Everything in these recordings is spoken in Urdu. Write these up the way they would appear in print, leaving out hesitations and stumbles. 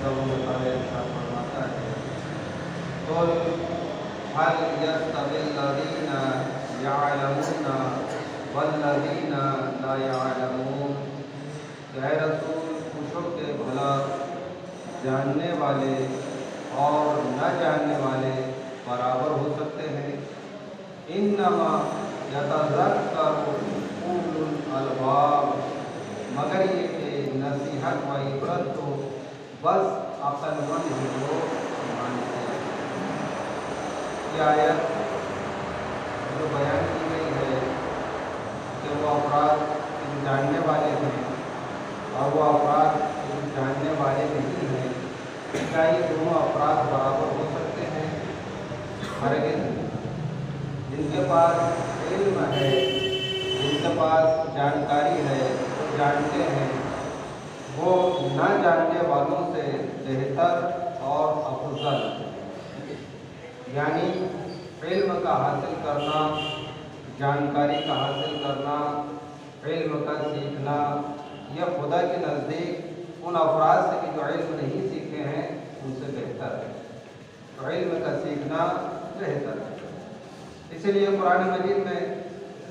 تعالیٰ ارشاد فرماتا ہے قل هل يستوي الذين يعلمون والذين لا يعلمون، کہ اے رسول پوچھو کہ بھلا جاننے والے اور نہ جاننے والے برابر ہو سکتے ہیں؟ انما یتذکر اولو الالباب، مگر یہ کہ نصیحت و عبرت تو بس عقل مند ہی لوگ مانتے ہیں۔ یہ آیت جو بیان کی گئی ہے کہ وہ افراد جاننے والے ہیں اور وہ افراد جاننے والے نہیں ہیں، کیا یہ دونوں افراد برابر ہو سکتے ہیں؟ ہرگز نہیں۔ جن کے پاس علم ہے، جن کے پاس جانکاری ہے، وہ جانتے ہیں، وہ نہ جاننے والوں سے بہتر اور افضل، یعنی علم کا حاصل کرنا، جانکاری کا حاصل کرنا، علم کا سیکھنا، یہ خدا کے نزدیک ان افراد سے کہ جو علم نہیں سیکھے ہیں ان سے بہتر ہے۔ تو علم کا سیکھنا بہتر ہے۔ اسی لیے قرآن مجید میں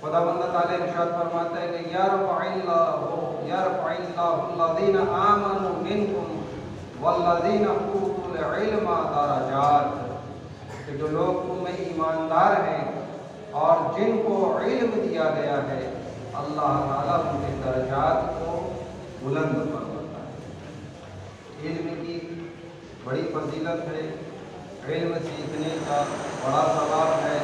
خداوند تعالیٰ ارشاد فرماتا ہے کہ یرفع اللہ الذین آمنوا منکم والذین اوتوا العلم درجات، کہ جو لوگ تم میں ایماندار ہیں اور جن کو علم دیا گیا ہے، اللہ تعالیٰ ان کے درجات کو بلند فرماتا ہے۔ علم کی بڑی فضیلت ہے، علم سیکھنے کا بڑا ثواب ہے،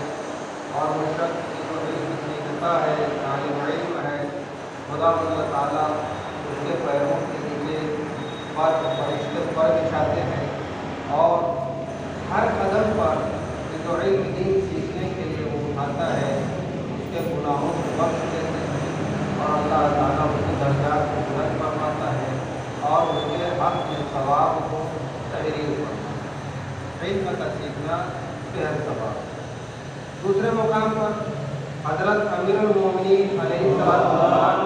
اور وہ شخص کی جو علم سیکھتا ہے، طالب علم ہے، خداوند تعالیٰ اس کے پیروں کے نیچے فرشتے پر بچھاتے ہیں، اور ہر قدم پر جو علم دین سیکھنے کے لیے وہ اٹھاتا ہے اس کے گناہوں کو بخش دیتے ہیں، اور اللہ تعالیٰ اس کے درجات کو بلند فرماتا ہے اور اس کے حق میں ثواب کو تحریر کرتا ہے۔ علم کا سیکھنا بہت ثواب ہے۔ دوسرے مقام پر حضرت امیر المومنین علیہ السلام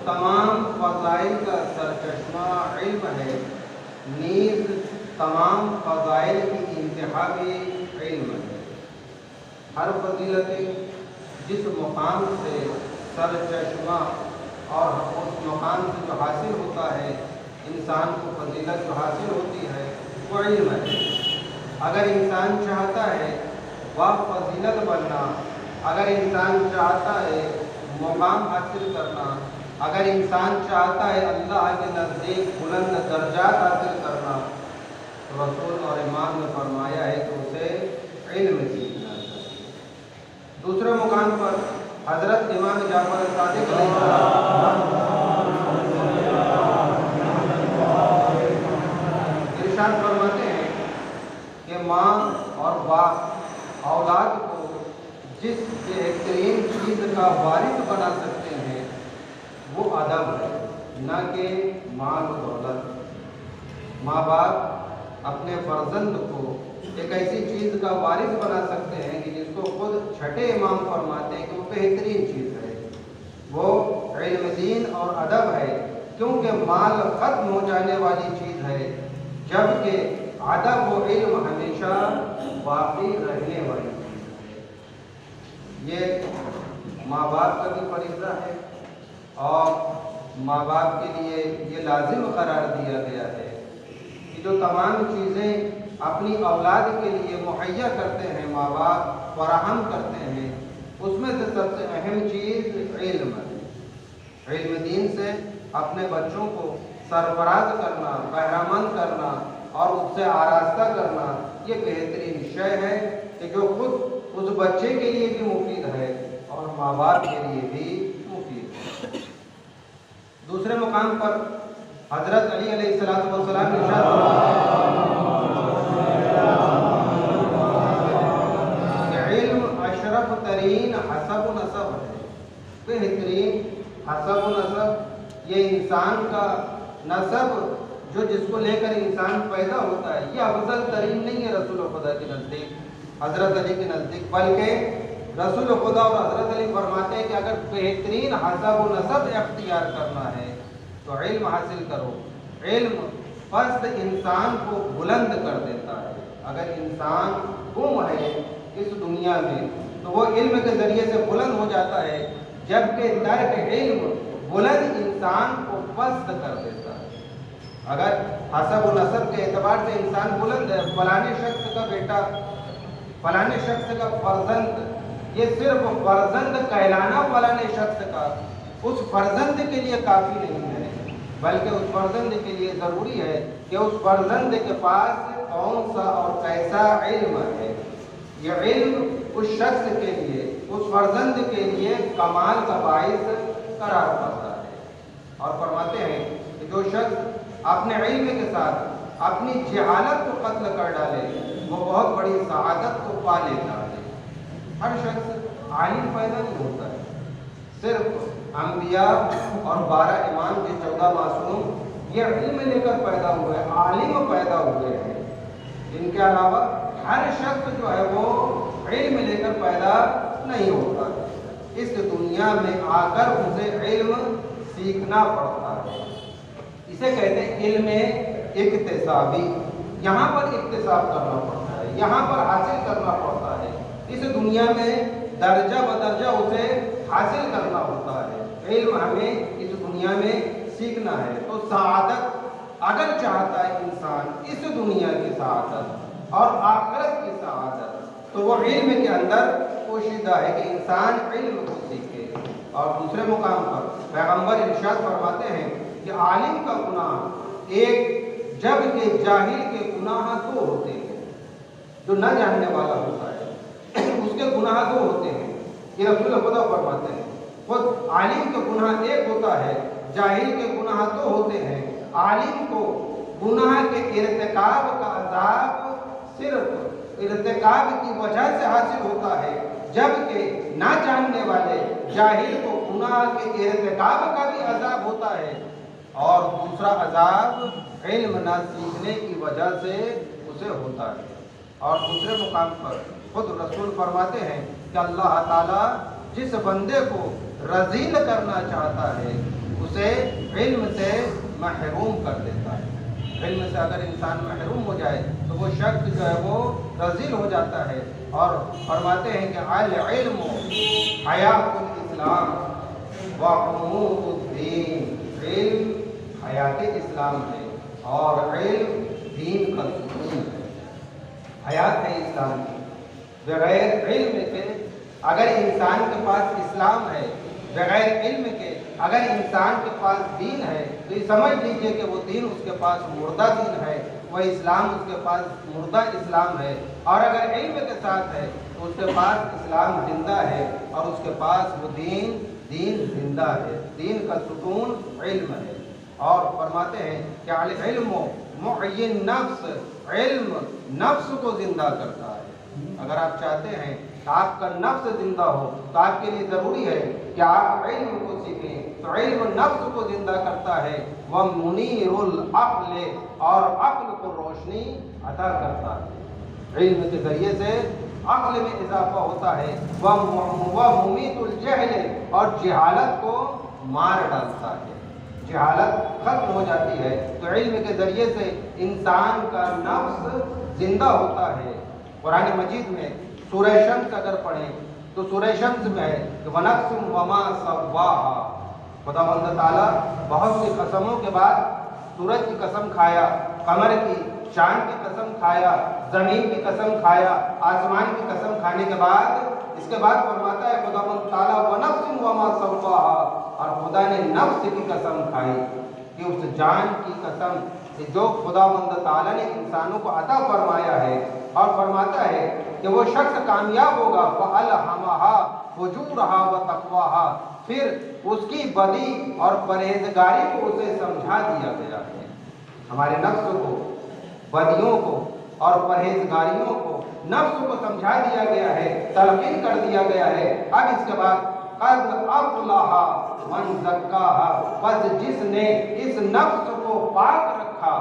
تمام فضائل کا سرچشمہ علم ہے، نیز تمام فضائل کی انتہا بھی علم ہے۔ ہر فضیلت جس مقام سے سرچشمہ اور اس مقام سے جو حاصل ہوتا ہے، انسان کو فضیلت جو حاصل ہوتی ہے وہ علم ہے۔ اگر انسان چاہتا ہے وہ فضیلت بننا، اگر انسان چاہتا ہے مقام حاصل کرنا، اگر انسان چاہتا ہے اللہ کے نزدیک بلند درجات حاصل کرنا، تو رسول اور امام نے فرمایا ہے کہ اسے علم سیکھنا چاہیے۔ دوسرے مقام پر حضرت امام جعفر صادق علیہ السلام ارشاد فرماتے ہیں کہ ماں اور باپ اولاد کو جس بہترین چیز کا وارث بنا سکتے ہیں وہ ادب ہے، نہ کہ مال و دولت۔ ماں باپ اپنے فرزند کو ایک ایسی چیز کا وارث بنا سکتے ہیں کہ جس کو خود چھٹے امام فرماتے ہیں کہ وہ بہترین چیز ہے، وہ علم دین اور ادب ہے، کیونکہ مال ختم ہو جانے والی چیز ہے، جبکہ ادب و علم ہمیشہ باقی رہنے والی چیز ہے۔ یہ ماں باپ کا بھی فریضہ ہے، اور ماں باپ کے لیے یہ لازم قرار دیا گیا ہے کہ جو تمام چیزیں اپنی اولاد کے لیے مہیا کرتے ہیں، ماں باپ فراہم کرتے ہیں، اس میں سے سب سے اہم چیز علم ہے۔ علم دین سے اپنے بچوں کو سرفراز کرنا، بہرامند کرنا اور اس سے آراستہ کرنا، یہ بہترین شے ہے کہ جو خود اس بچے کے لیے بھی مفید ہے اور ماں باپ کے لیے بھی مفید ہے۔ دوسرے مقام پر حضرت علی علیہ السلام ارشاد کہ علم اشرف ترین حسب و نسب ہے، بہترین حسب و نسب، یہ انسان کا نسب جو جس کو لے کر انسان پیدا ہوتا ہے، یہ افضل ترین نہیں ہے رسول خدا کے نزدیک، حضرت علی کے نزدیک، بلکہ رسول خدا اور حضرت علی فرماتے ہیں کہ اگر بہترین حسب و نسب اختیار کرنا ہے تو علم حاصل کرو. علم پست انسان کو بلند کر دیتا ہے. اگر انسان گم ہے اس دنیا میں تو وہ علم کے ذریعے سے بلند ہو جاتا ہے، جبکہ ترک علم بلند انسان کو پست کر دیتا ہے. اگر حسب و نسب کے اعتبار سے انسان بلند ہے، فلانے شخص کا بیٹا، فلانے شخص کا فرزند، یہ صرف فرزند کہلانا فلانے شخص کا اس فرزند کے لیے کافی نہیں ہے، بلکہ اس فرزند کے لیے ضروری ہے کہ اس فرزند کے پاس کون سا اور کیسا علم ہے. یہ علم اس شخص کے لیے، اس فرزند کے لیے کمال کا باعث قرار پاتا ہے. اور فرماتے ہیں کہ جو شخص اپنے علم کے ساتھ اپنی جہالت کو قتل کر ڈالے وہ بہت بڑی سعادت کو پا لیتا ہے. ہر شخص عالم پیدا نہیں ہوتا ہے، صرف انبیاء اور 12 امام کے 14 معصوم یہ علم لے کر پیدا ہوئے، عالم پیدا ہوئے ہیں. ان کے علاوہ ہر شخص جو ہے وہ علم لے کر پیدا نہیں ہوتا. اس دنیا میں آ کر اسے علم سیکھنا پڑتا ہے. اسے کہتے ہیں علم اکتسابی. یہاں پر اکتساب کرنا پڑتا ہے، یہاں پر حاصل کرنا پڑتا ہے. اس دنیا میں درجہ بدرجہ اسے حاصل کرنا ہوتا ہے. علم ہمیں اس دنیا میں سیکھنا ہے. تو سعادت اگر چاہتا ہے انسان اس دنیا کی سعادت اور آخرت کی سعادت تو وہ علم کے اندر پوشیدہ ہے کہ انسان علم کو سیکھے. اور دوسرے مقام پر پیغمبر ارشاد فرماتے ہیں کہ عالم کا گناہ ایک، جبکہ جاہل کے گناہ 2 ہوتے ہیں. جو نہ جاننے والا ہوتا ہے اس کے گناہ 2 ہوتے ہیں. یہ رسول خدا فرماتے ہیں. خود عالم کا گناہ ایک ہوتا ہے، جاہل کے گناہ 2 ہوتے ہیں. عالم کو گناہ کے ارتکاب کا عذاب صرف ارتکاب کی وجہ سے حاصل ہوتا ہے، جبکہ نہ جاننے والے جاہل کو گناہ کے ارتکاب کا بھی عذاب ہوتا ہے. اور دوسرا عذاب علم نہ سیکھنے کی وجہ سے اسے ہوتا ہے. اور دوسرے مقام پر خود رسول فرماتے ہیں کہ اللہ تعالیٰ جس بندے کو رذیل کرنا چاہتا ہے اسے علم سے محروم کر دیتا ہے. علم سے اگر انسان محروم ہو جائے تو وہ شخص جو ہے وہ رذیل ہو جاتا ہے. اور فرماتے ہیں کہ العلم حیات الاسلام وعمود الدین. علم حیات اسلام ہے اور علم دین کا ستون ہے. حیات ہے اسلام کی. بغیر علم کے اگر انسان کے پاس اسلام ہے، بغیر علم کے اگر انسان کے پاس دین ہے تو یہ سمجھ لیجئے کہ وہ دین اس کے پاس مردہ دین ہے، وہ اسلام اس کے پاس مردہ اسلام ہے. اور اگر علم کے ساتھ ہے تو اس کے پاس اسلام زندہ ہے اور اس کے پاس وہ دین زندہ ہے. دین کا ستون علم ہے. اور فرماتے ہیں کہ العلم محی النفس. علم نفس کو زندہ کرتا ہے. اگر آپ چاہتے ہیں کہ آپ کا نفس زندہ ہو تو آپ کے لیے ضروری ہے کہ آپ علم کو سیکھیں. تو علم نفس کو زندہ کرتا ہے. وَمُنِيرُ الْعَقْلِ. اور عقل کو روشنی عطا کرتا ہے. علم کے ذریعے سے عقل میں اضافہ ہوتا ہے. وَمُمِيتُ الْجَهْلِ. اور جہالت کو مار ڈالتا ہے. جہالت ختم ہو جاتی ہے. تو علم کے ذریعے سے انسان کا نفس زندہ ہوتا ہے. قرآن مجید میں سورہ شمس اگر پڑھیں تو سورہ شمس میں ہے کہ وَنَفْسٍ وَمَا سَوَّاهَا. خداوند تعالیٰ بہت سی قسموں کے بعد سورج کی قسم کھایا، قمر کی، چاند کی قسم کھایا، زمین کی قسم کھایا، آسمان کی قسم کھانے کے بعد اس کے بعد فرماتا ہے خداوند تعالیٰ وَنَفْسٍ وَمَا سَوَّاهَا. اور خدا نے نفس کی قسم کھائی کہ اس جان کی قسم کہ جو خداوند تعالیٰ نے انسانوں کو عطا فرمایا ہے. اور فرماتا ہے کہ وہ شخص کامیاب ہوگا فَأَلْهَمَهَا فُجُورَهَا وَتَقْوَاهَا. پھر اس کی بدی اور پرہیزگاری کو اسے سمجھا دیا گیا ہے. ہمارے نفس کو، بدیوں کو اور پرہیزگاریوں کو نفس کو سمجھا دیا گیا ہے، تلقین کر دیا گیا ہے. اب اس کے بعد قَدْ أَفْلَحَ مَنْ زَكَّاهَا. بس جس نے اس نفس کو پاک رکھا،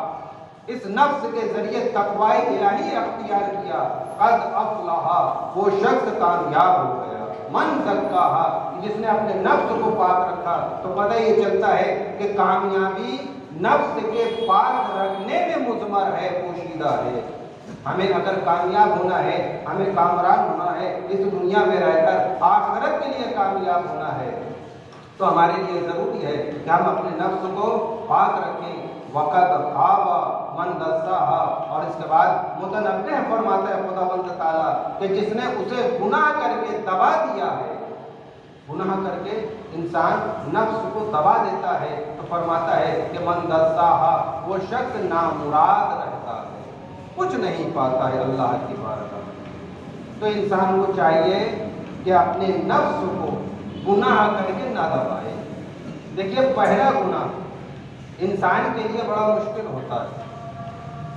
اس نفس کے ذریعے تقوی الہی اختیار کیا، قد افلح، وہ شخص کامیاب ہو گیا. من زکاہا، جس نے اپنے نفس کو پاک رکھا. تو پتہ یہ چلتا ہے کہ کامیابی نفس کے پاک رکھنے میں مضمر ہے، پوشیدہ ہے. ہمیں اگر کامیاب ہونا ہے، ہمیں کامران ہونا ہے، اس دنیا میں رہ کر آخرت کے لیے کامیاب ہونا ہے، تو ہمارے لیے ضروری ہے کہ ہم اپنے نفس کو پاک رکھیں. وقت خوابہ من دساہا، اور اس کے بعد متنبہ فرماتا ہے خداوند تعالیٰ کہ جس نے اسے گناہ کر کے دبا دیا ہے. گناہ کر کے انسان نفس کو دبا دیتا ہے تو فرماتا ہے کہ من دساہا، وہ شخص نامراد رہتا ہے، کچھ نہیں پاتا ہے اللہ کی بارگاہ میں. تو انسان کو چاہیے کہ اپنے نفس کو گناہ کر کے نہ دبائے. دیکھیے پہلا گناہ انسان کے لیے بڑا مشکل ہوتا ہے،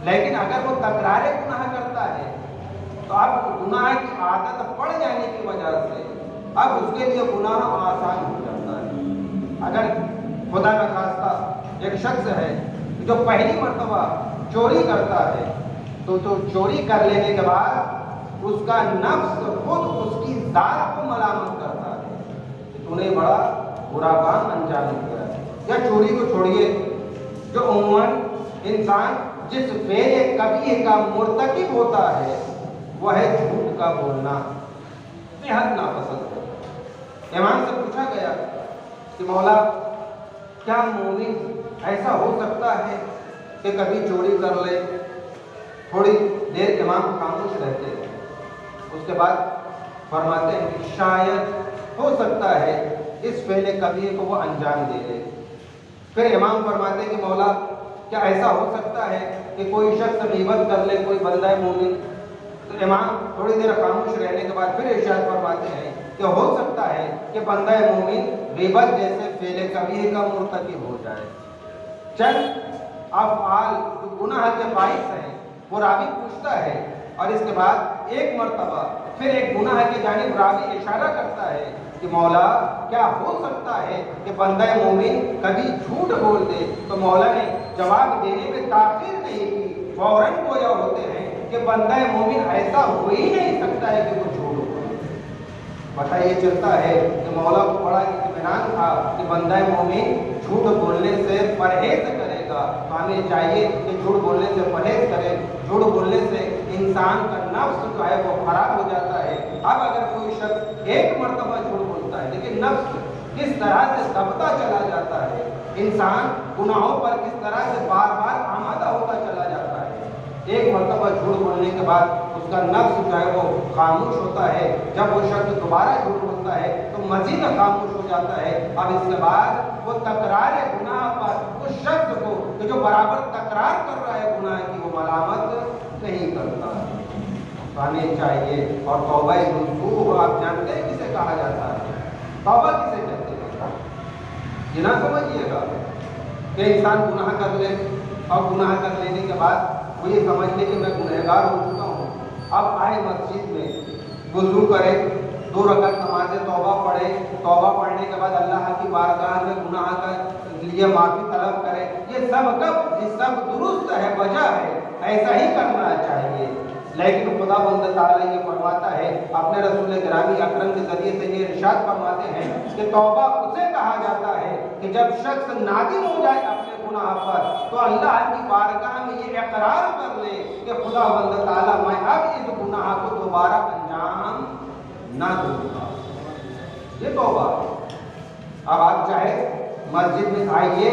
لیکن اگر وہ تکرار گناہ کرتا ہے تو اب گناہ کی عادت پڑ جانے کی وجہ سے اب اس کے لیے گناہ آسان ہو جاتا ہے. اگر خدا نخواستہ ایک شخص ہے جو پہلی مرتبہ چوری کرتا ہے تو چوری کر لینے کے بعد اس کا نفس خود اس کی ذات کو ملامت کرتا ہے کہ تو نے بڑا برا کام انجام دیا ہے. یا چوری کو چھوڑیے، جو عموماً انسان جس فعل کبیح کا مرتکب ہوتا ہے وہ ہے جھوٹ کا بولنا، بےحد ناپسند ہے. امام سے پوچھا گیا کہ مولا کیا مومن ایسا ہو سکتا ہے کہ کبھی چوری کر لے؟ تھوڑی دیر امام خاموش رہتے ہیں، اس کے بعد فرماتے ہیں کہ شاید ہو سکتا ہے اس فعل کبیح کو وہ انجام دے دے. پھر امام فرماتے ہیں کہ مولا کیا ایسا ہو سکتا ہے کہ کوئی شخص غیبت کر لے، کوئی بندہ مومن؟ تو امام تھوڑی دیر خاموش رہنے کے بعد پھر ارشاد فرماتے ہیں کہ ہو سکتا ہے کہ بندہ مومن غیبت جیسے فعل کبیح کا مرتکب ہو جائے. چند افعال جو گناہ کے باعث ہیں وہ راوی پوچھتا ہے، اور اس کے بعد ایک مرتبہ پھر ایک گناہ کی جانب راوی اشارہ کرتا ہے کہ مولا کیا ہو سکتا ہے کہ بندہ مومن کبھی جھوٹ بول دے؟ تو مولا نے جواب دینے میں تاخیر نہیں کی، فوراً گویا ہوتے ہیں کہ بندہ مومن ایسا ہو ہی نہیں سکتا ہے کہ وہ جھوٹ بولے. پتہ یہ چلتا ہے کہ مولا کو بڑا اطمینان تھا کہ بندہ مومن جھوٹ بولنے سے پرہیز کرے گا. تو ہمیں چاہیے کہ جھوٹ بولنے سے پرہیز کرے. جھوٹ بولنے سے انسان کا نفس جو ہے وہ خراب ہو جاتا ہے. اب اگر کوئی شخص ایک مرتبہ جھوٹ بولتا ہے، لیکن نفس کس طرح سے دبتا چلا جاتا ہے، انسان گناہوں پر کس طرح سے بار بار آمادہ ہوتا چلا جاتا ہے. ایک مرتبہ جھوٹ بولنے کے بعد اس کا نفس جو ہے وہ خاموش ہوتا ہے. جب وہ شخص دوبارہ جھوٹ بولتا ہے تو مزید خاموش ہو جاتا ہے. اب اس کے بعد وہ تکرار گناہ پر اس شخص کو کہ جو برابر تکرار کر رہا ہے گناہ کی، وہ ملامت نہیں کرتا. تو ہمیں چاہیے، اور توبہ نصوح آپ جانتے ہیں کسے کہا جاتا ہے؟ توبہ کسے کہتے ہیں؟ یہ نہ سمجھیے گا کہ انسان گناہ کر لے اور گناہ کر لینے کے بعد وہ یہ سمجھ لے کہ میں گنہگار ہو چکا ہوں، اب آئے مسجد میں وضو کرے، 2 رکعت نماز توبہ پڑھے، توبہ پڑھنے کے بعد اللہ کی بارگاہ میں گناہ کے لیے معافی طلب کرے. یہ سب درست ہے، وجہ ہے، ایسا ہی کرنا چاہیے. لیکن خدا بند تعالیٰ یہ فرماتا ہے، اپنے رسول گرامی اکرم کے ذریعے سے یہ ارشاد فرماتے ہیں کہ توبہ اسے کہا جاتا ہے کہ جب شخص نادم ہو جائے اپنے گناہ پر تو اللہ کی بارگاہ میں یہ اقرار کر لے کہ خدا بند تعالیٰ میں اب اس گناہ کو دوبارہ انجام نہ دوں گا. یہ توبہ ہے. اب آپ چاہے مسجد میں آئیے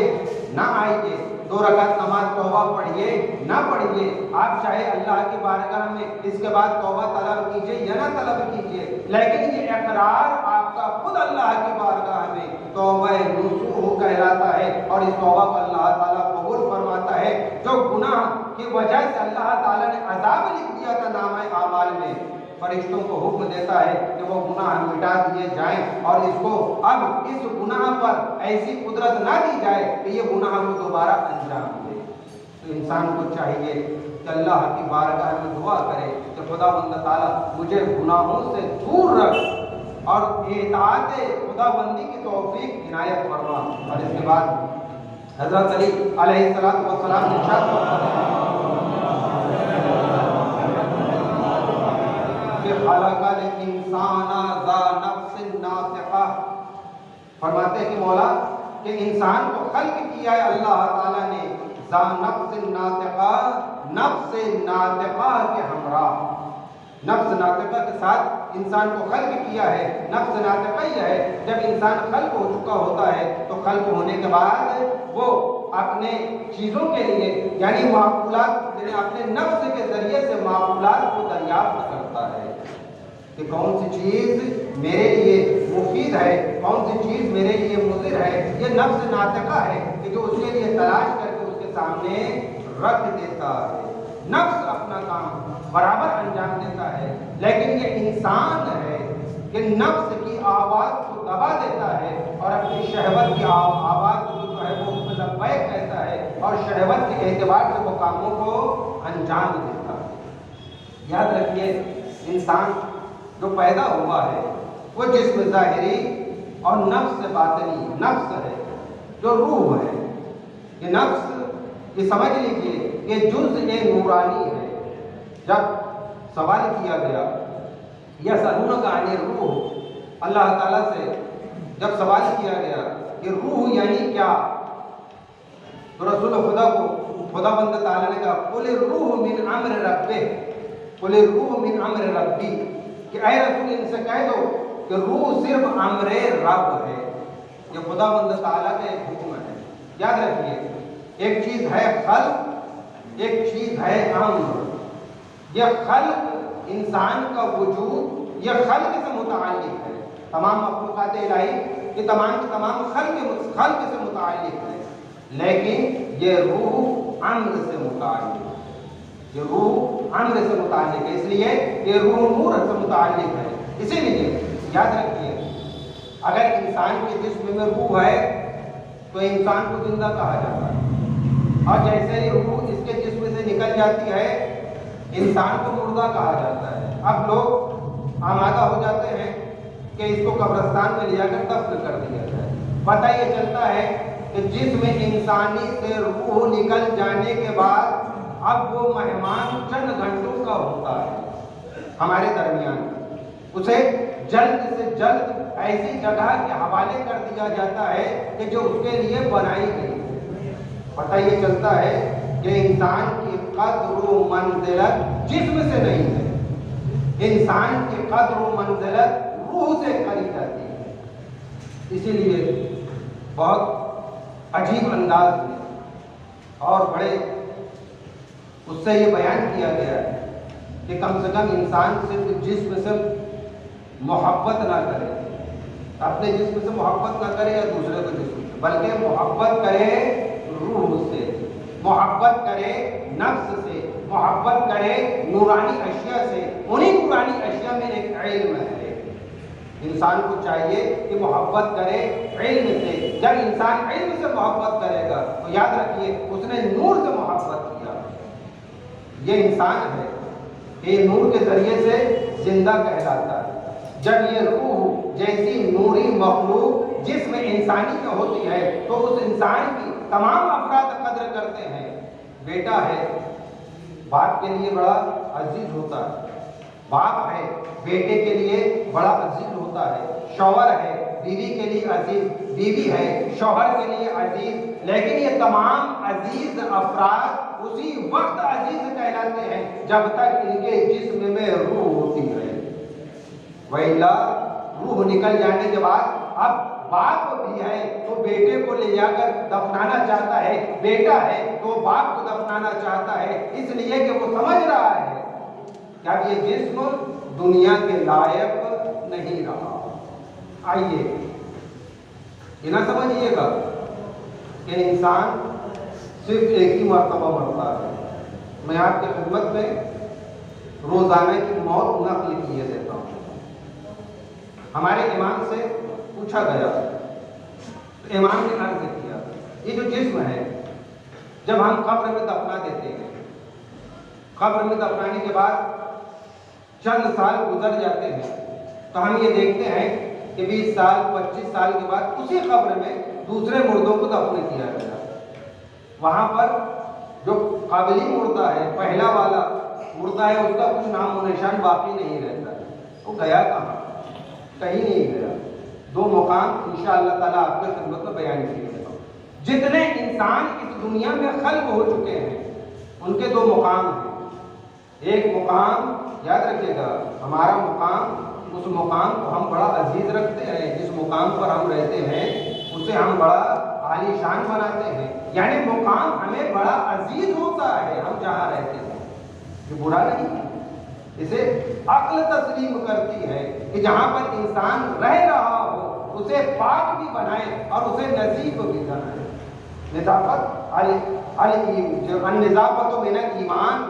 نہ آئیے، 2 رکعت نماز توبہ پڑھیے نہ پڑھیے، آپ چاہے اللہ کی بارگاہ میں اس کے بعد توبہ طلب کیجئے یا نہ طلب کیجئے، لیکن یہ اقرار آپ کا خود اللہ کی بارگاہ میں توبہ نصوح کہلاتا ہے. اور اس توبہ کو اللہ تعالیٰ قبول فرماتا ہے. جو گناہ کی وجہ سے اللہ تعالیٰ نے عذاب لکھ دیا تھا نامہ اعمال میں، فرشتوں کو حکم دیتا ہے کہ وہ گناہ مٹا دیے جائیں، اور اس کو اب اس گناہ پر ایسی قدرت نہ دی جائے کہ یہ گناہ کو دوبارہ انجام دے. تو انسان کو چاہیے کہ اللہ کی بارگاہ میں دعا کرے کہ خدا بند تعالیٰ مجھے گناہوں سے دور رکھ اور اطاعت خدا بندی کی توفیق عنایت فرما. اور اس کے بعد حضرت علی علیہ السلام نے ارشاد فرمایا کہ خلق الانسان ذا نفس فرماتے ہیں کہ مولا کہ انسان کو خلق کیا ہے اللہ تعالیٰ نے ذا نفس ناطقہ، نفس ناطقہ کے ہمراہ، نفس ناطقہ کے ساتھ انسان کو خلق کیا ہے۔ نفس ناطقہ یہ ہے جب انسان خلق ہو چکا ہوتا ہے تو خلق ہونے کے بعد وہ اپنے چیزوں کے لیے یعنی معقولات، یعنی اپنے نفس کے ذریعے سے معقولات کو دریافت کرتا ہے کہ کون سی چیز میرے لیے مفید ہے، کون سی چیز میرے لیے مضر ہے۔ یہ نفس ناطقہ ہے کہ جو اس کے لیے تلاش کر کے اس کے سامنے رکھ دیتا ہے۔ نفس اپنا کام برابر انجام دیتا ہے، لیکن یہ انسان ہے کہ نفس کی آواز کو دبا دیتا ہے اور اپنی شہوت کی آواز کو جو ہے وہ لبیک کہتا ہے اور شہوت کے اعتبار سے وہ کاموں کو انجام دیتا ہے۔ یاد رکھیے انسان جو پیدا ہوا ہے وہ جسم ظاہری اور نفس باطنی، نفس ہے جو روح ہے، یہ نفس یہ سمجھ لیجیے کہ جزء نورانی ہے۔ جب سوال کیا گیا یسألونک عن الروح، اللہ تعالیٰ سے جب سوال کیا گیا کہ روح یعنی کیا، تو رسول خدا کو خدا بند تعالیٰ نے کہا قل الروح من امر ربہ، قل الروح من امر ربی، کہ اے رسول ان سے کہہ دو کہ روح صرف امر رب ہے، یہ خدا بند تعالیٰ کا ایک حکم ہے۔ یاد رکھیے ایک چیز ہے خلق، ایک چیز ہے امر۔ یہ خلق انسان کا وجود یہ خلق سے متعلق ہے، تمام مخلوقات الہی یہ تمام کے تمام خلق سے متعلق ہے، لیکن یہ روح امر سے متعلق ہے، یہ روح امر سے متعلق ہے، اس لیے یہ روح نور سے متعلق ہے۔ اسی لیے یاد رکھیے اگر انسان کے جسم میں روح ہے تو انسان کو زندہ کہا جاتا ہے، اور جیسے ہی روح اس کے جسم سے نکل جاتی ہے انسان کو مردہ کہا جاتا ہے۔ اب لوگ آمادہ ہو جاتے ہیں کہ اس کو قبرستان میں لے جا کر دفن کر دیا جائے۔ پتہ یہ چلتا ہے کہ جسم انسانی سے روح نکل جانے کے بعد اب وہ مہمان چند گھنٹوں کا ہوتا ہے ہمارے درمیان، اسے جلد سے جلد ایسی جگہ کے حوالے کر دیا جاتا ہے کہ جو اس کے لیے بنائی گئی ہے۔ پتہ یہ چلتا ہے کہ انسان کی قدر و منزلت جسم سے نہیں ہے، انسان کی قدر و منزلت روح سے کری جاتی ہے۔ اسی لیے بہت عجیب انداز میں اور بڑے اس سے یہ بیان کیا گیا ہے کہ کم سے کم انسان صرف جسم سے محبت نہ کرے، اپنے جسم سے محبت نہ کرے یا دوسرے کے جسم سے، بلکہ محبت کرے روح سے، محبت کرے نفس سے، محبت کرے نورانی اشیاء سے۔ انہی نورانی اشیاء میں ایک علم ہے، انسان کو چاہیے کہ محبت کرے علم سے۔ جب انسان علم سے محبت کرے گا تو یاد رکھیے اس نے نور سے محبت کیا۔ یہ انسان ہے کہ نور کے ذریعے سے زندہ کہلاتا ہے۔ جب یہ روح جیسی نوری مخلوق جسم انسانی میں ہوتی ہے تو اس انسان کی تمام افراد قدر کرتے ہیں۔ بیٹا ہے باپ کے لیے بڑا عزیز ہوتا ہے، باپ ہے بیٹے کے لیے بڑا عزیز ہوتا ہے، شوہر ہے بیوی کے لیے عزیز، بیوی ہے شوہر کے لیے عزیز، لیکن یہ تمام عزیز افراد اسی وقت عزیز کہلاتے ہیں جب تک ان کے جسم میں روح ہوتی ہے، وَإِلَّا روح نکل جانے کے بعد اب باپ بھی ہے تو بیٹے کو لے جا کر دفنانا چاہتا ہے، بیٹا ہے تو باپ کو دفنانا چاہتا ہے، اس لیے کہ وہ سمجھ رہا ہے کہ اب یہ جسم دنیا کے لائق نہیں رہا۔ آئیے یہ نہ سمجھیے گا کہ انسان صرف ایک ہی مرتبہ مرتا ہے۔ میں آپ کی خدمت میں روزانہ کی موت نقل کیے دیتا ہوں۔ ہمارے امام سے پوچھا گیا تو امام نے عرض کیا یہ جو جسم ہے جب ہم قبر میں دفنا دیتے ہیں، قبر میں دفنانے کے بعد چند سال گزر جاتے ہیں تو ہم یہ دیکھتے ہیں کہ 20 سال 25 سال کے بعد اسی قبر میں دوسرے مردوں کو دفن کیا گیا، وہاں پر جو قابلی مردہ ہے پہلا والا مردہ ہے اس کا کچھ نام و نشان باقی نہیں رہتا، وہ گیا کہاں؟ کہیں نہیں گیا، دو مقام انشاءاللہ تعالیٰ آپ کے خدمت میں بیان کیے گئے. جتنے انسان اس دنیا میں خلق ہو چکے ہیں ان کے دو مقام ہیں. ایک مقام یاد رکھیے گا، ہمارا مقام، اس مقام کو ہم بڑا عزیز رکھتے ہیں، جس مقام پر ہم رہتے ہیں اسے ہم بڑا عالی شان بناتے ہیں. یعنی مقام ہمیں بڑا عزیز ہوتا ہے ہم جہاں رہتے ہیں. یہ برا نہیں ہے، اسے عقل تسلیم کرتی ہے کہ جہاں پر انسان رہ رہا ہو اسے پاک بھی بنائے اور اسے نظیف بھی بنائے. نظافت النظافت من الایمان،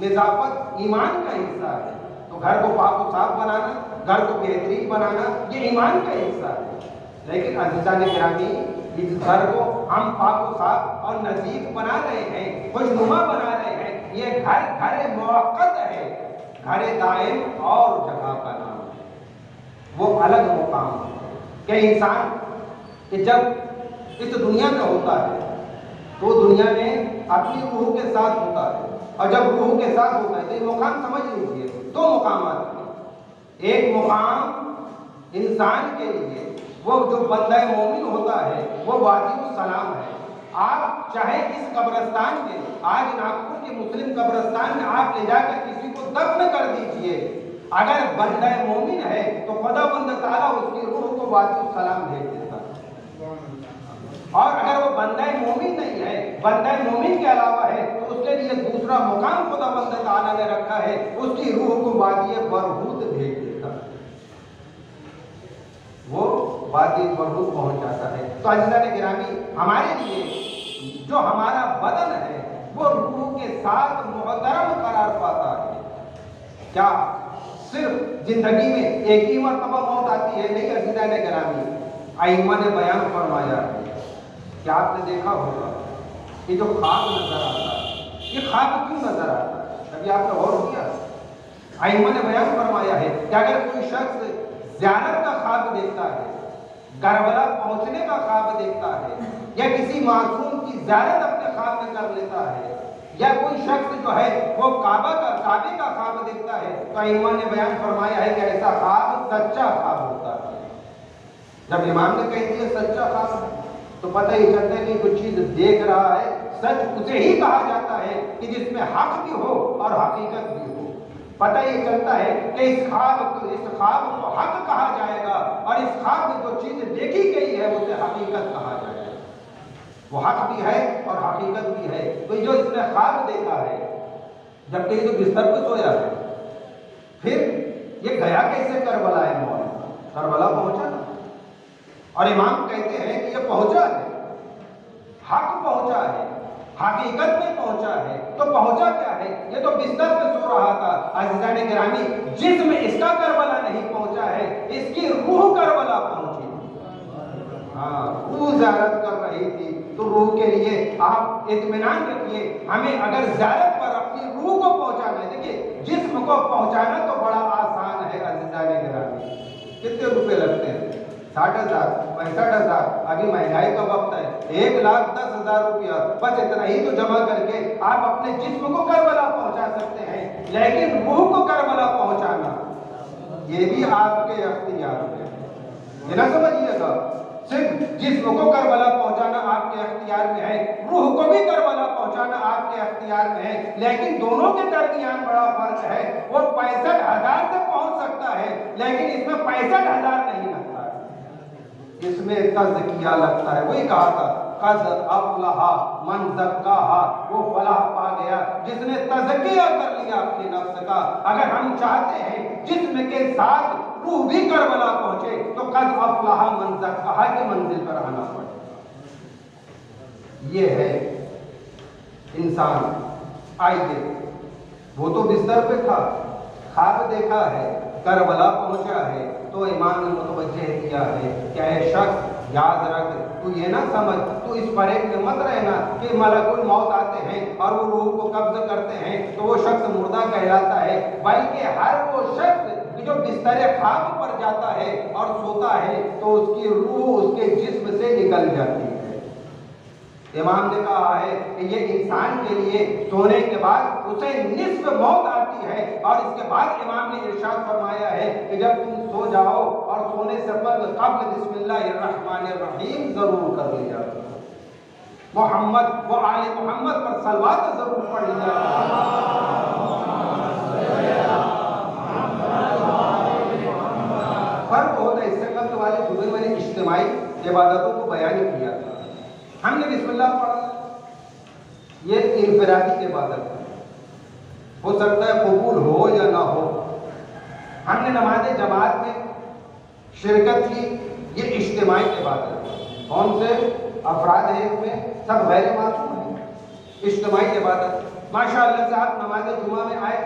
نظافت ایمان کا حصہ ہے. تو گھر کو پاک و صاف بنانا، گھر کو بہترین بنانا یہ ایمان کا حصہ ہے. لیکن عزیزان گرامی، اس گھر کو ہم پاک و صاف اور نظیف بنا رہے ہیں، خوشنما بنا رہے ہیں، یہ گھر موقت ہے، گھر دائم اور جگہ کا نام ہے، وہ الگ مقام ہے. کہ انسان کہ جب اس دنیا میں ہوتا ہے تو دنیا میں اپنی روح کے ساتھ ہوتا ہے، اور جب روح کے ساتھ ہوتا ہے تو یہ مقام سمجھ لیجیے دو مقامات ہیں. ایک مقام انسان کے لیے وہ جو بندہ مومن ہوتا ہے وہ وادی السلام ہے. آپ چاہے اس قبرستان میں، آج ناگپور کے مسلم قبرستان میں آپ لے جا کر کسی کو دفن کر دیجئے، اگر بندہ مومن ہے تو خدا بندہ تعالیٰ اس کی روح کو وادی السلام بھیج دیتا ہے. اور اگر وہ بندہ مومن نہیں ہے، بندہ مومن کے علاوہ ہے، تو اس کے لیے دوسرا مقام خدا بندہ تعالیٰ نے رکھا ہے، اس کی روح کو وادی برہوت بھیج دیتا ہے، وہ وادی برہوت پہنچ جاتا ہے. تو عزیزان گرامی، ہمارے لیے جو ہمارا بدن ہے وہ روح کے ساتھ محترم قرار پاتا ہے. کیا صرف زندگی میں ایک ہی مرتبہ موت آتی ہے؟ نہیں عزیزان گرامی، ائمہ نے بیان فرمایا ہے کہ آپ نے دیکھا ہوگا کہ جو خواب نظر آتا ہے، یہ خواب کیوں نظر آتا ہے؟ کبھی آپ نے غور کیا؟ ائمہ نے بیان فرمایا ہے کہ اگر کوئی شخص زیارت کا خواب دیکھتا ہے، کربلا پہنچنے کا خواب دیکھتا ہے، یا کسی معصوم کی زیارت اپنے خواب میں کر لیتا ہے، یا کوئی شخص جو ہے وہ کعبے کا خواب دیکھتا ہے، تو ائمہ نے بیان فرمایا ہے کہ ایسا خواب سچا خواب ہوتا ہے. جب امام نے کہہ دیا سچا خواب تو پتہ ہی چلتا ہے کہ کوئی چیز دیکھ رہا ہے. سچ اسے ہی کہا جاتا ہے کہ جس میں حق بھی ہو اور حقیقت بھی ہو. پتہ یہ چلتا ہے کہ اس خواب کو حق کہا جائے گا، اور اس خواب میں جو چیز دیکھی گئی ہے اسے حقیقت کہا جائے گا. وہ حق بھی ہے اور حقیقت بھی ہے. تو جو اس نے خواب دیکھا ہے، جب کہ یہ تو بستر پہ سویا ہے، پھر یہ گیا کیسے کربلا ہے؟ موت کربلا پہنچا نا. اور امام کہتے ہیں کہ یہ پہنچا ہے، حق پہنچا ہے، حقیقت میں پہنچا ہے. تو پہنچا کیا ہے؟ یہ تو بستر پہ سو رہا تھا. عزیزان گرامی، جسم اس کا کربلا نہیں پہنچا ہے، اس کی روح کربلا پہنچی. ہاں، روح زیارت کر رہی تھی. تو روح کے لیے آپ اطمینان رکھیے، ہمیں اگر زیارت پر اپنی روح کو پہنچانا ہے، دیکھیے جسم کو پہنچانا تو بڑا آسان ہے عزیزان گرامی. کتنے روپے لگتے ہیں؟ 60,000 65,000. ابھی مہنگائی کا وقت ہے، 1,10,000 روپیہ، بس اتنا ہی تو جمع کر کے آپ اپنے جسم کو کربلا پہنچا سکتے ہیں. لیکن روح کو کربلا پہنچانا یہ بھی آپ کے اختیار میں ہے. یہ نہ سمجھیے گا صرف جسم کو کربلا پہنچانا آپ کے اختیار میں ہے، روح کو بھی کربلا پہنچانا آپ کے اختیار میں ہے. لیکن دونوں کے درمیان بڑا فرق ہے. وہ 65,000 سے پہنچ سکتا ہے، لیکن اس میں 65,000 نہیں لگتا ہے، اس میں تزکیہ لگتا ہے. وہی کہا تھا قد افلح من زکاہا، وہ فلاح پا گیا جس نے تزکیہ کر لیا اپنے نفس کا. اگر ہم چاہتے ہیں جسم کے ساتھ روح بھی کربلا پہنچے تو قد افلح من زکاہا کی منزل پر آنا پڑے. یہ ہے انسان. آئیے، وہ تو بستر پہ تھا، خواب دیکھا ہے، کربلا پہنچا ہے، تو امام نے متوجہ کیا ہے کہ اے شخص یاد رکھ، تو یہ نہ سمجھ، تو اس فریب میں مت رہنا کہ ملک الموت آتے ہیں اور وہ روح کو قبض کرتے ہیں تو وہ شخص مردہ کہلاتا ہے. بلکہ ہر وہ شخص جو بستر خواب پر جاتا ہے اور سوتا ہے تو اس کی روح اس کے جسم سے نکل جاتی ہے. امام نے کہا ہے کہ یہ انسان کے لیے سونے کے بعد اسے نصف موت آتی ہے، اور اس کے بعد امام نے ارشاد فرمایا ہے کہ جب تم سو جاؤ اور سونے سے قبل بسم اللہ الرحمن الرحیم ضرور کر لیا، محمد و آل محمد پر صلوات ضرور پڑھ لیا۔ فرق ہوتا ہے، اس سے قبل والے جمعے میں نے اجتماعی عبادتوں کو بیان کیا تھا، ہم نے بسم اللہ پڑھا، یہ انفرادی عبادت ہے، ہو سکتا ہے قبول ہو یا نہ ہو۔ ہم نے نماز جماعت میں شرکت کی، یہ اجتماعی عبادت ہے، کون سے افراد ہیں اس میں؟ سب غیر معصوم ہیں، اجتماعی عبادت۔ ماشاءاللہ سے آپ نماز جمعہ میں آئے،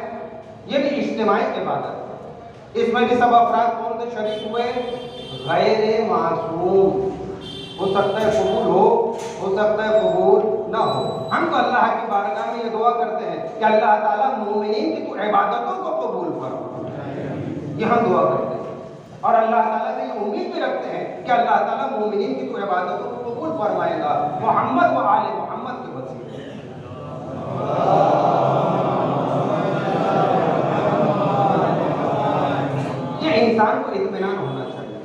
یہ بھی اجتماعی عبادت ہے، اس میں بھی سب افراد کون سے شریک ہوئے؟ غیر معصوم، ہو سکتا ہے قبول ہو سکتا ہے قبول نہ ہو۔ ہم تو اللہ کی بارگاہ میں یہ دعا کرتے ہیں کہ اللہ تعالیٰ مومنین کی تو عبادتوں کو قبول فرما، یہ ہم دعا کرتے ہیں، اور اللہ تعالیٰ سے یہ امید بھی رکھتے ہیں کہ اللہ تعالیٰ مومنین کی تو عبادتوں کو قبول فرمائے گا، محمد و آل محمد کے وسیلے۔ یہ انسان کو اطمینان ہونا چاہیے۔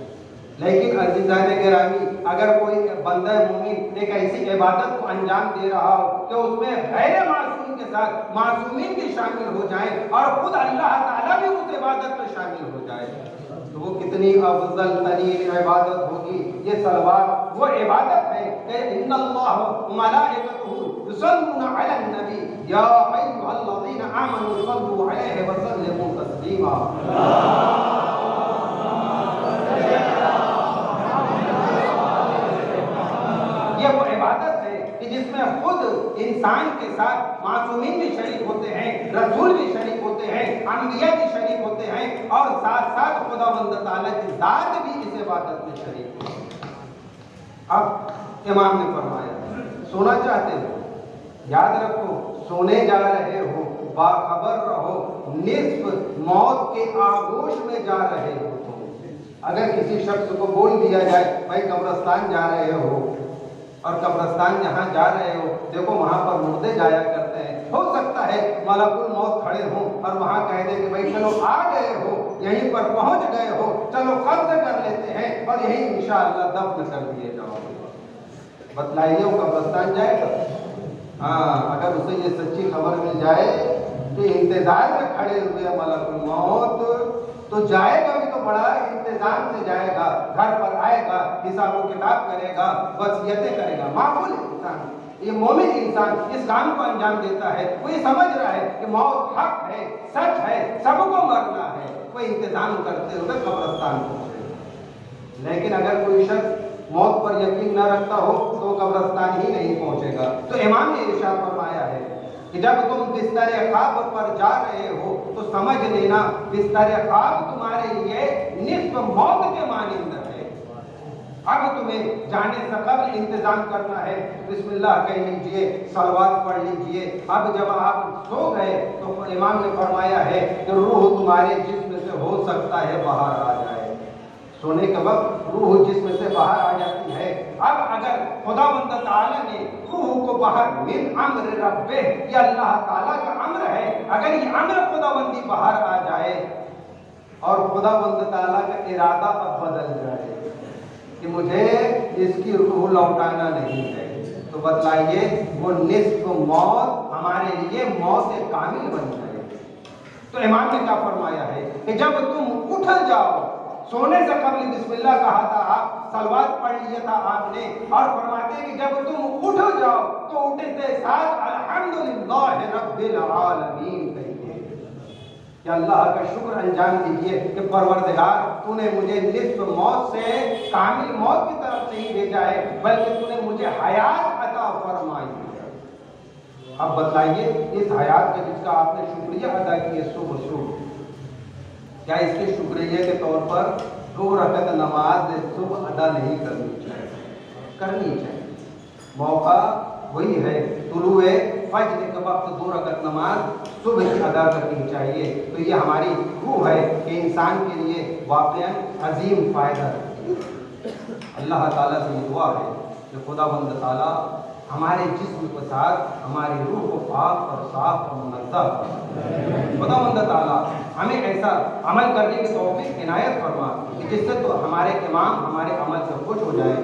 لیکن عزیزان گرامی، اگر کوئی بندہ مومن ایک ایسی عبادت کو انجام دے رہا ہو کہ اس میں غیر معصوم کے ساتھ معصومین بھی شامل ہو جائیں اور خود اللہ تعالیٰ بھی اس عبادت میں شامل ہو جائے، تو وہ کتنی افضل ترین عبادت ہوگی۔ یہ صلوات وہ عبادت ہے کہ ان اللہ وملائکتہ یصلون علی النبی یا ایھا الذین آمنوا صلوا علیہ وسلموا تسلیما۔ یہ وہ عبادت ہے کہ جس میں خود انسان کے ساتھ معصومین بھی شریک ہوتے ہیں، رسول بھی شریک ہوتے ہیں، انبیاء بھی شریک ہوتے ہیں، اور ساتھ ساتھ خداوند تعالیٰ کی ذات بھی اس عبادت میں شریک ہے۔ اب امام نے فرمایا سونا چاہتے ہو، یاد رکھو سونے جا رہے ہو، باخبر رہو، نصف موت کے آغوش میں جا رہے ہو۔ اگر کسی شخص کو بول دیا جائے بھائی قبرستان جا رہے ہو، اور قبرستان جہاں جا رہے ہو دیکھو وہاں پر مردے جایا کرتے ہیں، ہو سکتا ہے ملک الموت کھڑے ہوں اور وہاں کہہ دیں کہ بھائی چلو آ گئے ہو، یہیں پر پہنچ گئے ہو، چلو قبض کر لیتے ہیں اور یہیں انشاءاللہ دفن کر دیے جاؤ گے۔ بتلائیے وہ قبرستان جائے گا؟ ہاں، اگر اسے یہ سچی خبر مل جائے کہ انتظار میں کھڑے ہوئے ملک الموت، تو جائے گا بھی تو بڑا انتظام سے جائے گا، گھر پر آئے گا، حساب و کتاب کرے گا، وصیتیں کرے گا۔ معقول انسان، یہ مومن انسان اس کام کو انجام دیتا ہے، وہ یہ سمجھ رہا ہے کہ موت حق ہے، سچ ہے، سب کو مرنا ہے، وہ انتظام کرتے ہوئے قبرستان پہنچے۔ لیکن اگر کوئی شخص موت پر یقین نہ رکھتا ہو تو قبرستان ہی نہیں پہنچے گا۔ تو امام نے ارشاد فرمایا ہے کہ جب تم بستر خواب پر جا رہے ہو تو سمجھ لینا بستر خواب تمہارے لیے نصف موت کے مانند ہے۔ اب تمہیں جانے سے قبل انتظام کرنا ہے، بسم اللہ کہہ لیجئے، صلوات پڑھ لیجئے۔ اب جب آپ سو گئے تو امام نے فرمایا ہے کہ روح تمہارے جسم سے ہو سکتا ہے باہر آ جائے۔ سونے کے وقت روح جسم سے باہر آ جاتی ہے۔ اب اگر خداوند تعالیٰ نے روح کو باہر من امر ربہ، یہ اللہ تعالیٰ کا امر ہے، اگر یہ امر خداوندی باہر آ جائے اور خداوند تعالیٰ کا ارادہ اب بدل جائے کہ مجھے اس کی روح لوٹانا نہیں ہے، تو بتلائیے وہ نصف موت ہمارے لیے موت کامل بن جائے۔ تو امام نے کیا فرمایا ہے کہ جب تم اٹھ جاؤ، سونے سے قبل بسم اللہ کہا تھا آپ، صلوات پڑھ لیا تھا آپ نے، اور فرماتے ہیں کہ جب تم اٹھ جاؤ تو اٹھتے ساتھ الحمدللہ رب العالمین کہیے کہ اللہ کا شکر انجام دیجئے کہ پروردگار تو نے مجھے نصف موت سے کامل موت کی طرف سے ہی بھیجا ہے، بلکہ تو نے مجھے حیات عطا فرمائی ہے۔ اب بتلائیے اس حیات کے جس کا آپ نے شکریہ ادا کیے صبح صبح، کیا اس کے شکریہ کے طور پر 2 رکعت نماز صبح ادا نہیں کرنی چاہیے؟ کرنی چاہیے۔ موقع وہی ہے، طلوع فجر کے وقت 2 رکعت نماز صبح کی ادا کرنی چاہیے۔ تو یہ ہماری روح ہے کہ انسان کے لیے واقعاً عظیم فائدہ ہے۔ اللہ تعالیٰ سے یہ دعا ہے کہ خداوند تعالیٰ ہمارے جسم کے ساتھ ہماری روح کو پاک اور صاف اور منظم خداوند تعالیٰ ہمیں ایسا عمل کرنے کی توفیق عنایت فرما کہ جس سے تو ہمارے امام ہمارے عمل سے خوش ہو جائے،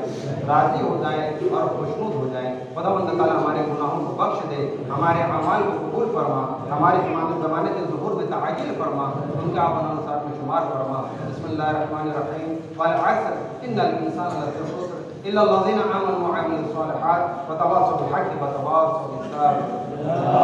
راضی ہو جائے اور خوشنود ہو جائے۔ خداوند تعالیٰ ہمارے گناہوں کو بخش دے، ہمارے اعمال کو قبول فرما، ہمارے زمانے کے ظہور میں تعجیل فرما، ان کے آپ انصار میں شمار فرما۔ بسم اللہ الرحمن الرحیم والعصر ان الانسان لفی خسر الا الذین آمنوا وعملوا الصالحات وتواصوا بالحق وتواصوا بالصبر۔